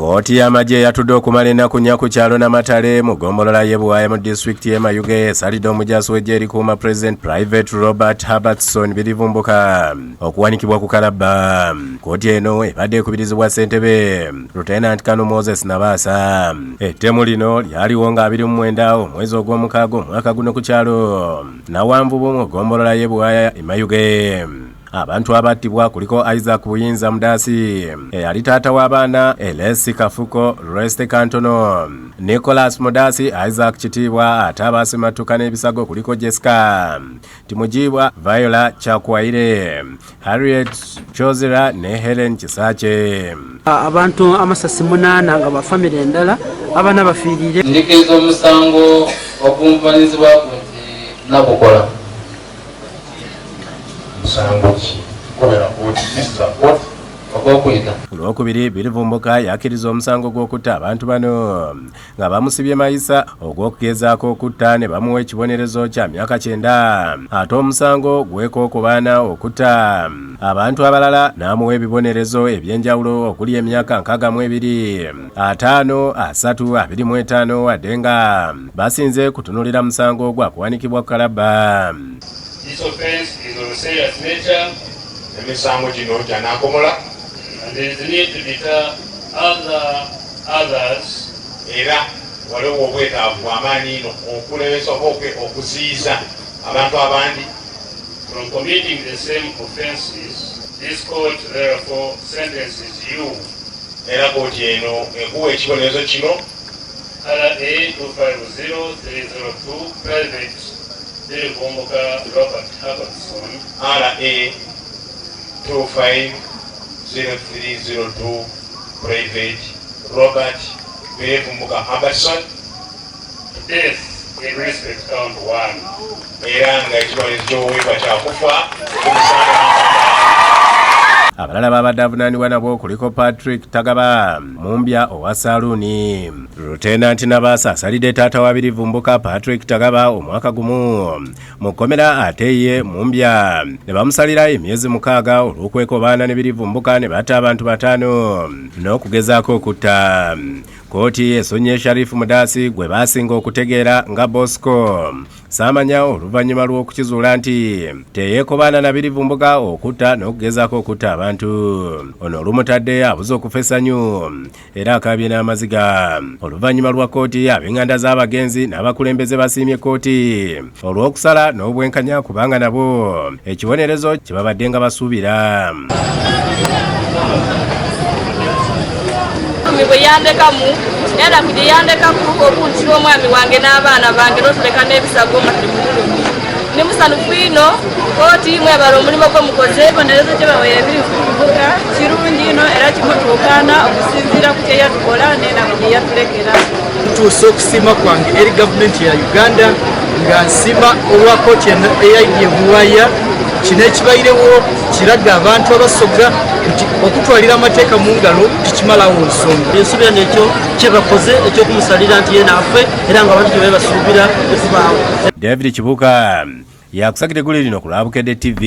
Kkooti y'amagye yatudde okumala ennaku nnya ku kyalo n'amatale mu ggombolola y'e Buwaaya mu disitulikiti y'e Mayuge esalidde omujaasi w'eggye erikuuma Pulezidenti Private Robert Herbertson birivumbuka okuwanikibwa ku kalabba. Kkooti eno ebadde ekubirizibwa ssentebe Lieutenant Colonel Moses Nabaasa. Ettemu lino lyaliwo nga 29 omwezi ogw'omukaaga omwaka guno ku kyalo Nawanvubu mu ggombolola y'e Buwaaya e Mayuge. Abantu abattibwa kuliko Isaac Buyinza Mudaasi, eyali taata w'abaana Elesi Kafuko, Reste Kantono, Nicholas Mudaasi, Isaac Kitiibwa, ate abaasimatuka n'ebisago kuliko Jessica Timujibwa, Viola Kyakwaire, Harriet Chozera ne Helen Kisache. Abantu amasasi 8 nga bafamire endala abana bafiirire. Ndikiriza omusango okumvanizibwa nti nabukola Olwokubiri birivumbuka yakkiriza omusango gw'okutta abantu bano nga bamusibye mayisa ogw'okugezaako okutta ne bamuwa ekibonerezo kya myaka 9 ate omusango gw'ekokobaana okutta abantu abalala n'amuwa ebibonerezo eby'enjawulo okuli emyaka 62, 5, 3, 25 wadde nga basinze kutunulira musango gwa kuwanikibwa ku kalabba. This offense is of a serious nature, and there is a need to deter others. From committing the same offenses. This court therefore sentences you RA 250302 private Robert Herbertson, RA 250302 Private Robert Herbertson to death in respect count 1. Eranga ekibonerezo ky'oweebwa kyakufa. Abalala babadde avunaanibwa nabo kuliko Patrick Tagaba Mumbya owa Saluuni. Lieutenant Nabaasa asalidde taata wa birivumbuka Patrick Tagaba omwaka gumu mu kkomera ate ye Mumbya ne bamusalira emyezi 6 olw'okwekobaana ne birivumbuka ne batta abantu 5 n'okugezaako okutta. Kkooti esonye Sharifu Mudaasi gwe baasinga okutegeera nga Bosco saamanya oluvannyuma lw'okukizuula nti teyeekobaana na birivumbuka okutta n'okugezaako okutta abantu. Ono olumutadde abuze okufa essanyu era akaabye n'amaziga. Oluvannyuma lwa kkooti ab'enganda z'abagenzi n'abakulembeze basiimye kkooti olw'okusala n'obwenkanya kubanga nabo ekibonerezo kye babadde nga basuubira. Bweyandekamu era kugiyandekaku okuntira omwami wange n'abaana bange n'otuleka n'ebisago nga tuli mu bulumi. Ndi musanhufu ino kkooti mwebala omulimu gw'omukoze ebibonerezo gye baweera ebirivumbuka kirungi ino era kimutuukaana okusinziira ku kye yatukola n'ennaku gye yatulekera. Ntuuse okusiima kwange eri gavumenti ya Uganda nga nsiima olwa kkooti eyayiye Buwaaya. Kino ekibairewo kiraga abantu abasoga nti okutwalira amateeka mu ngalo tikimalawo nsonga. Ensuubira n'ekyo kye bakoze eky'okumusalira nti ye naafe era nga abantu gye bali basuubira ekubaawo. David Kibuka yakusakira eggulu lino ku Bukedde TV.